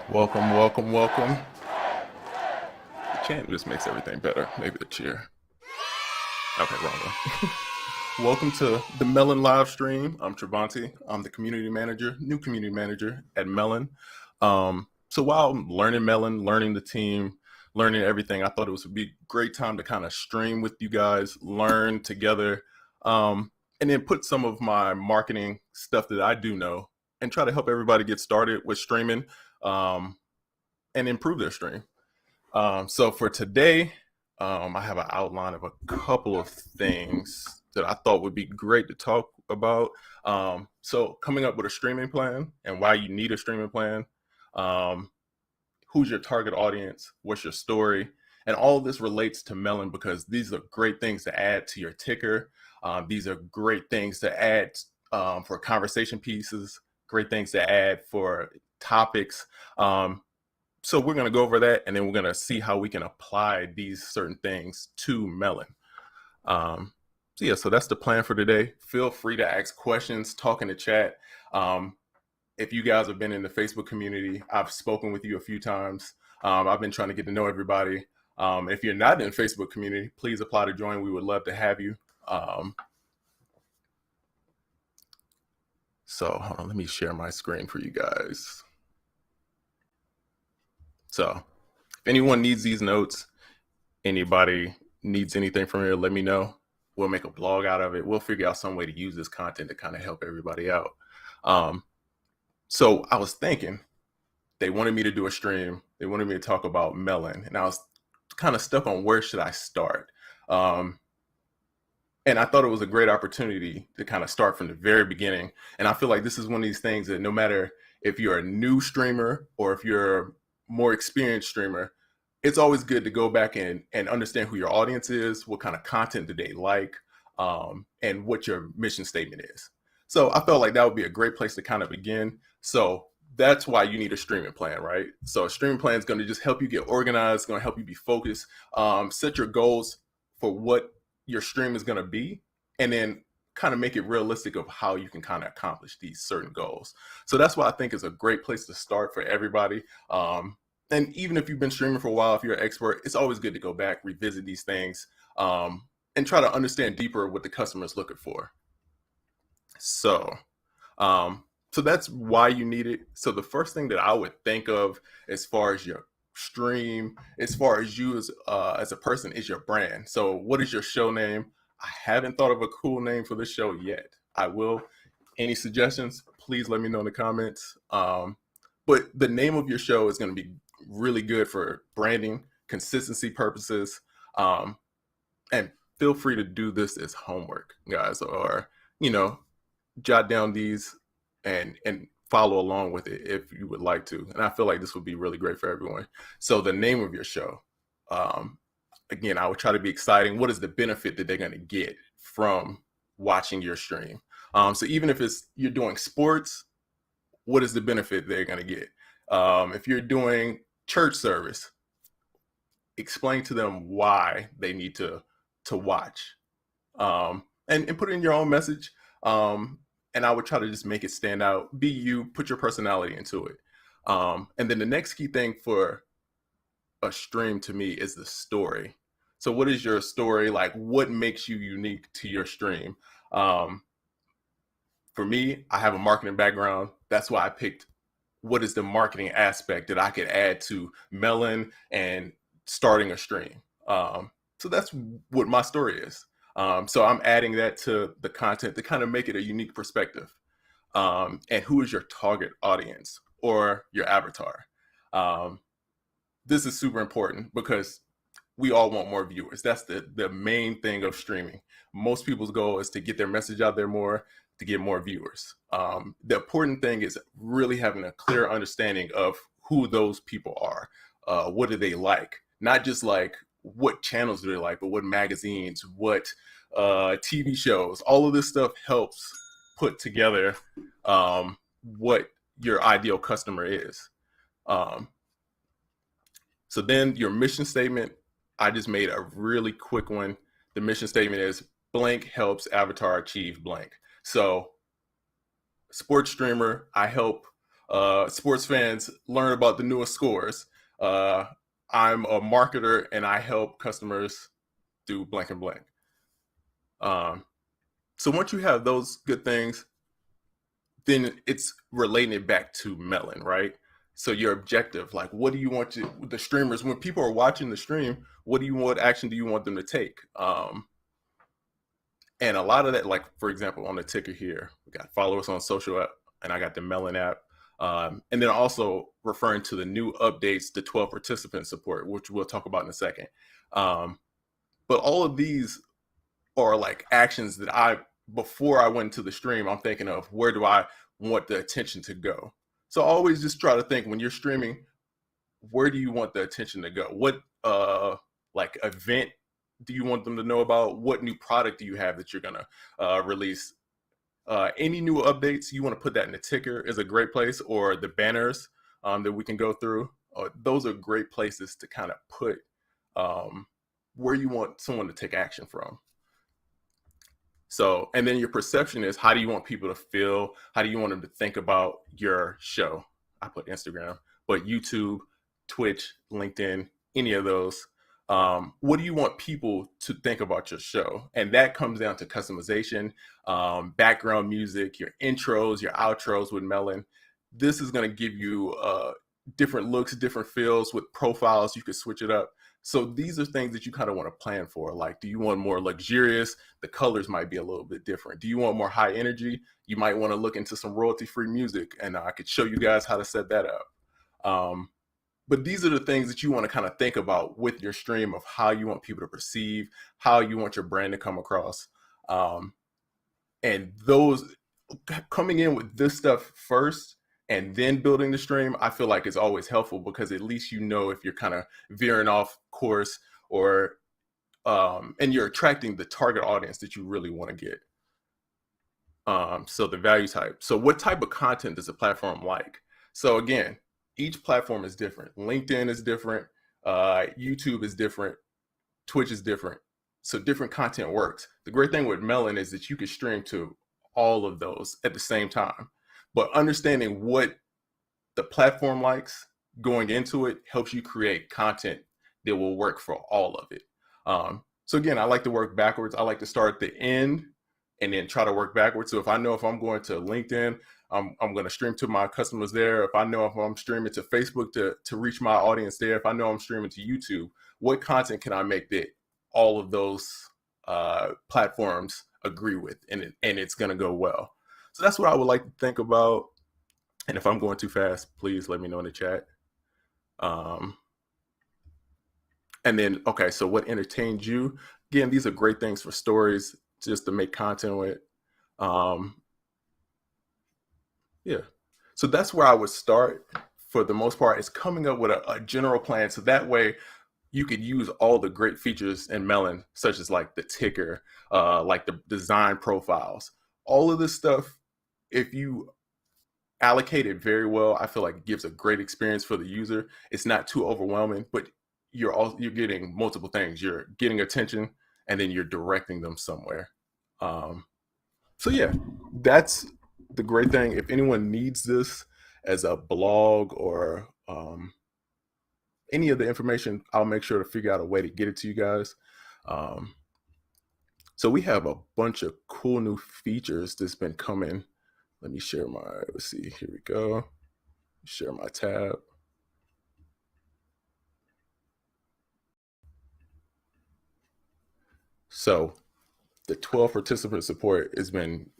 Welcome, welcome, welcome. The chant just makes everything better. Maybe the cheer. Okay, wrong one. Welcome to the Melon live stream. I'm Travanti. I'm the new community manager at Melon. So while I'm learning Melon, learning the team, learning everything, I thought it would be a great time to kind of stream with you guys, learn together, and then put some of my marketing stuff that I do know and try to help everybody get started with streaming and improve their stream. So for today, I have an outline of a couple of things that I thought would be great to talk about. So coming up with a streaming plan and why you need a streaming plan, um, who's your target audience, what's your story, and all of this relates to Melon because these are great things to add to your ticker. These are great things to add for conversation pieces, great things to add for topics. So we're going to go over that, and then we're going to see how we can apply these certain things to Melon. So that's the plan for today. Feel free to ask questions, talk in the chat. If you guys have been in the Facebook community, I've spoken with you a few times. I've been trying to get to know everybody. If you're not in the Facebook community, please apply to join. We would love to have you. So hold on, let me share my screen for you guys. So if anyone needs these notes, anybody needs anything from here, let me know. We'll make a blog out of it. We'll figure out some way to use this content to kind of help everybody out. So I was thinking, they wanted me to do a stream. They wanted me to talk about Melon. And I was kind of stuck on where should I start. And I thought it was a great opportunity to kind of start from the very beginning. And I feel like this is one of these things that no matter if you're a new streamer or if you're a more experienced streamer, it's always good to go back and understand who your audience is, what kind of content do they like, and what your mission statement is. So I felt like that would be a great place to kind of begin. So that's why you need a streaming plan, right? So a streaming plan is going to just help you get organized, going to help you be focused, set your goals for what your stream is going to be, and then kind of make it realistic of how you can kind of accomplish these certain goals. So that's why I think is a great place to start for everybody. And even if you've been streaming for a while, if you're an expert, it's always good to go back, revisit these things, and try to understand deeper what the customer is looking for. So that's why you need it. So the first thing that I would think of as far as your stream, as far as you as a person, is your brand. So what is your show name? I haven't thought of a cool name for this show yet. I will. Any suggestions, please let me know in the comments. But the name of your show is going to be really good for branding, consistency purposes. And feel free to do this as homework, guys, or, jot down these and follow along with it if you would like to. And I feel like this would be really great for everyone. So the name of your show, again, I would try to be exciting. What is the benefit that they're going to get from watching your stream? So even if you're doing sports, what is the benefit they're going to get? If you're doing church service, explain to them why they need to watch, and put in your own message. And I would try to just make it stand out. Be you, put your personality into it. And then the next key thing for a stream to me is the story. So what is your story? Like, what makes you unique to your stream? For me, I have a marketing background. That's why I picked what is the marketing aspect that I could add to Melon and starting a stream. So that's what my story is. So I'm adding that to the content to kind of make it a unique perspective. And who is your target audience or your avatar? This is super important because we all want more viewers. That's the main thing of streaming. Most people's goal is to get their message out there more, to get more viewers. The important thing is really having a clear understanding of who those people are. What do they like? Not just like what channels do they like, but what magazines, what TV shows. All of this stuff helps put together what your ideal customer is. So then your mission statement, I just made a really quick one. The mission statement is blank helps avatar achieve blank. So sports streamer, I help Sports fans learn about the newest scores. Uh, I'm a marketer and I help customers do blank and blank. Um, so once you have those good things, then it's relating it back to Melon, right? So your objective, like what do you want the streamers, when people are watching the stream, what action do you want them to take? And a lot of that, like for example, on the ticker here, we got follow us on social app, and I got the Melon app. And then also referring to the new updates, the 12 participant support, which we'll talk about in a second. But all of these are like actions that before I went to the stream, I'm thinking of where do I want the attention to go. So always just try to think when you're streaming, where do you want the attention to go? What like event do you want them to know about? What new product do you have that you're gonna release? Any new updates you want to put that in the ticker is a great place, or the banners that we can go through. Those are great places to kind of put where you want someone to take action from. So, and then your perception is how do you want people to feel? How do you want them to think about your show? I put Instagram, but YouTube, Twitch, LinkedIn, any of those. What do you want people to think about your show? And that comes down to customization, background music, your intros, your outros with Melon. This is going to give you different looks, different feels with profiles. You could switch it up. So these are things that you kind of want to plan for. Like, do you want more luxurious? The colors might be a little bit different. Do you want more high energy? You might want to look into some royalty-free music, and I could show you guys how to set that up. But these are the things that you want to kind of think about with your stream of how you want people to perceive, how you want your brand to come across. And those coming in with this stuff first and then building the stream, I feel like is always helpful because at least you know if you're kind of veering off course or and you're attracting the target audience that you really want to get. So the value type. So what type of content does a platform like? So again, each platform is different. LinkedIn is different. YouTube is different. Twitch is different. So different content works. The great thing with Melon is that you can stream to all of those at the same time. But understanding what the platform likes going into it helps you create content that will work for all of it. So again, I like to work backwards. I like to start at the end and then try to work backwards. So if I know if I'm going to LinkedIn, I'm going to stream to my customers there. If I know if I'm streaming to Facebook to reach my audience there, if I know I'm streaming to YouTube, what content can I make that all of those platforms agree with, and it's going to go well. So that's what I would like to think about. And if I'm going too fast, please let me know in the chat. And then, okay, so what entertained you? Again, these are great things for stories, just to make content with. Yeah. So that's where I would start for the most part, is coming up with a general plan. So that way you could use all the great features in Melon, such as like the ticker, like the design profiles, all of this stuff. If you allocate it very well, I feel like it gives a great experience for the user. It's not too overwhelming, but you're getting multiple things. You're getting attention, and then you're directing them somewhere. So yeah, that's the great thing. If anyone needs this as a blog or any of the information, I'll make sure to figure out a way to get it to you guys. So we have a bunch of cool new features that's been coming. Let me share let's see, here we go. Share my tab. So the 12 participant support has been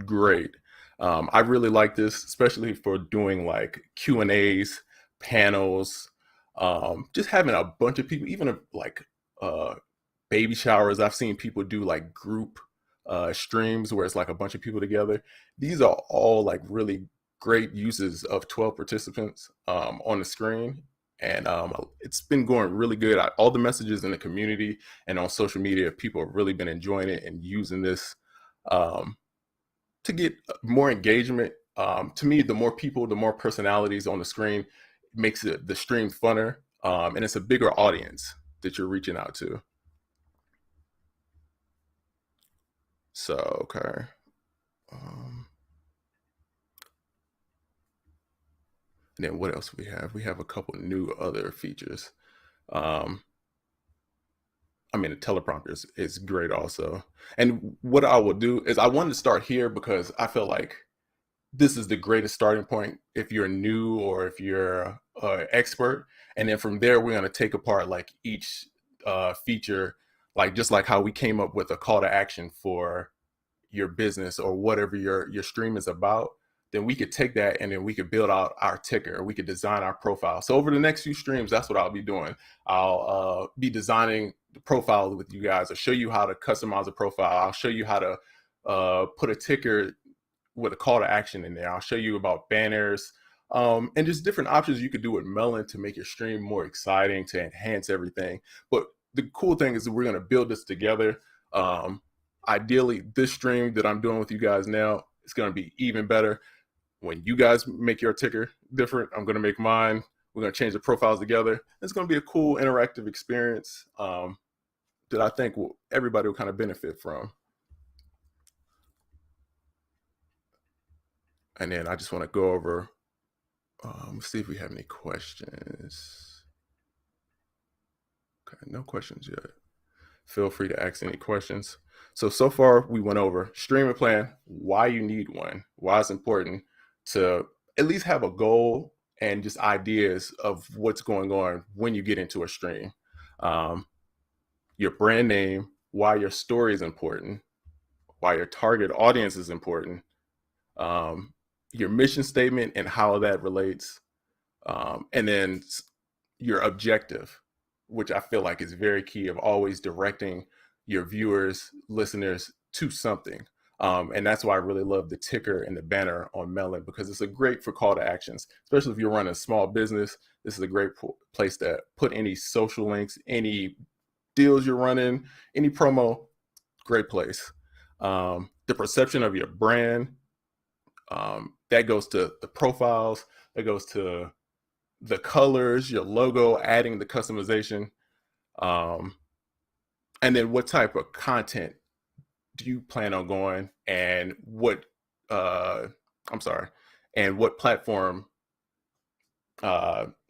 great. I really like this, especially for doing like Q&As, panels, just having a bunch of people, even like baby showers. I've seen people do like group streams where it's like a bunch of people together. These are all like really great uses of 12 participants on the screen. And it's been going really good. All the messages in the community and on social media, people have really been enjoying it and using this to get more engagement. To me, the more people, the more personalities on the screen makes the stream funner, and it's a bigger audience that you're reaching out to. So, okay. And then what else we have? We have a couple new other features. Um, I mean, the teleprompter is great also. And what I will do is I wanted to start here because I feel like this is the greatest starting point if you're new or if you're expert. And then from there, we're going to take apart like each feature, like just like how we came up with a call to action for your business or whatever your stream is about. Then we could take that and then we could build out our ticker. We could design our profile. So over the next few streams, that's what I'll be doing. I'll be designing the profile with you guys. I'll show you how to customize a profile. I'll show you how to put a ticker with a call to action in there. I'll show you about banners and just different options you could do with Melon to make your stream more exciting, to enhance everything. But the cool thing is that we're going to build this together. Ideally, this stream that I'm doing with you guys now is going to be even better. When you guys make your ticker different, I'm going to make mine. We're going to change the profiles together. It's going to be a cool interactive experience that I think everybody will kind of benefit from. And then I just want to go over, see if we have any questions. Okay, no questions yet. Feel free to ask any questions. So far we went over streaming plan, why you need one, why it's important to at least have a goal and just ideas of what's going on when you get into a stream. Your brand name, why your story is important, why your target audience is important, your mission statement and how that relates, and then your objective, which I feel like is very key of always directing your viewers, listeners to something. And that's why I really love the ticker and the banner on Melon, because it's a great for call to actions, especially if you're running a small business. This is a great place to put any social links, any deals you're running, any promo, great place. The perception of your brand, that goes to the profiles, that goes to the colors, your logo, adding the customization, and then what type of content do you plan on going, and what and what platform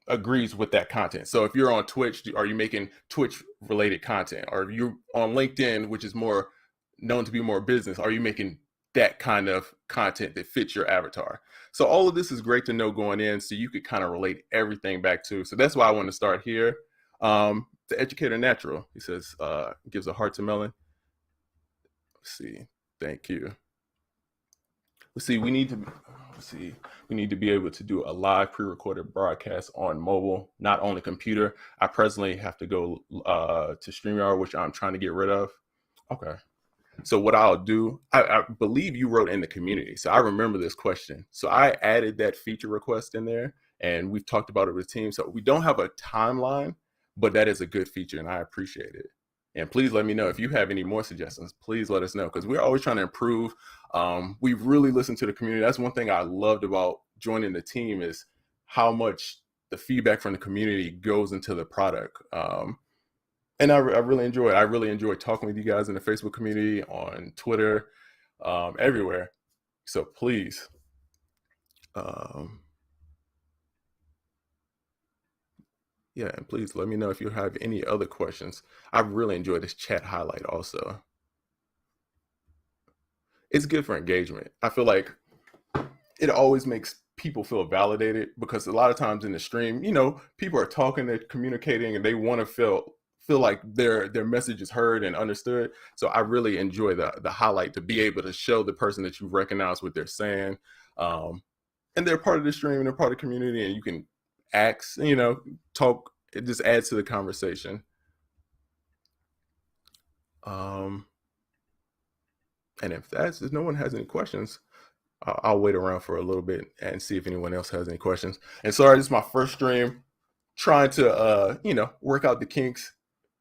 agrees with that content. So if you're on Twitch, are you making Twitch related content? Or if you're on LinkedIn, which is more known to be more business, are you making that kind of content that fits your avatar? So all of this is great to know going in, so you could kind of relate everything back to. So that's why I want to start here. The Educator Natural, he says, gives a heart to Melon. Let's see. Thank you. Let's see. We need to be able to do a live pre-recorded broadcast on mobile, not on the computer. I presently have to go to StreamYard, which I'm trying to get rid of. Okay. So what I'll do, I believe you wrote in the community, so I remember this question. So I added that feature request in there, and we've talked about it with the team. So we don't have a timeline, but that is a good feature, and I appreciate it. And please let me know if you have any more suggestions. Please let us know, because we're always trying to improve. We've really listened to the community. That's one thing I loved about joining the team, is how much the feedback from the community goes into the product. And I really enjoy it. I really enjoy talking with you guys in the Facebook community, on Twitter, everywhere. So please, yeah, and please let me know if you have any other questions. I really enjoy this chat highlight also. It's good for engagement. I feel like it always makes people feel validated, because a lot of times in the stream, people are talking, they're communicating, and they want to feel like their message is heard and understood. So I really enjoy the highlight, to be able to show the person that you recognize what they're saying, and they're part of the stream and they're part of the community, and you can ask, talk. It just adds to the conversation. And if no one has any questions, I'll wait around for a little bit and see if anyone else has any questions. And sorry, this is my first stream, trying to work out the kinks.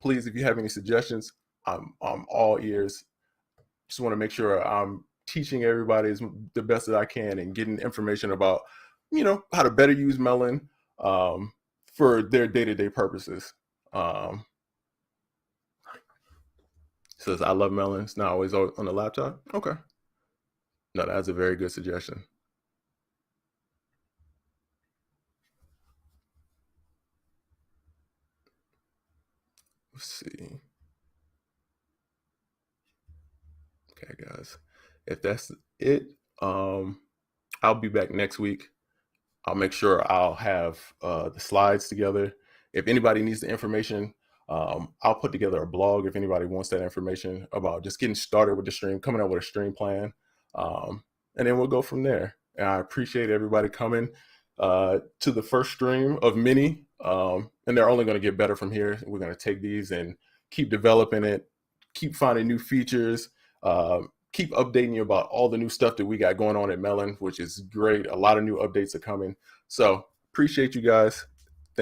Please, if you have any suggestions, I'm all ears. Just want to make sure I'm teaching everybody the best that I can, and getting information about how to better use Melon for their day-to-day purposes. Says, I love Melon. It's not always on the laptop. Okay. No, that's a very good suggestion. Let's see. Okay, guys. If that's it, I'll be back next week. I'll make sure I'll have the slides together. If anybody needs the information, I'll put together a blog if anybody wants that information about just getting started with the stream, coming up with a stream plan, and then we'll go from there. And I appreciate everybody coming to the first stream of many, and they're only going to get better from here. We're going to take these and keep developing it, keep finding new features, keep updating you about all the new stuff that we got going on at Melon, which is great. A lot of new updates are coming. So appreciate you guys.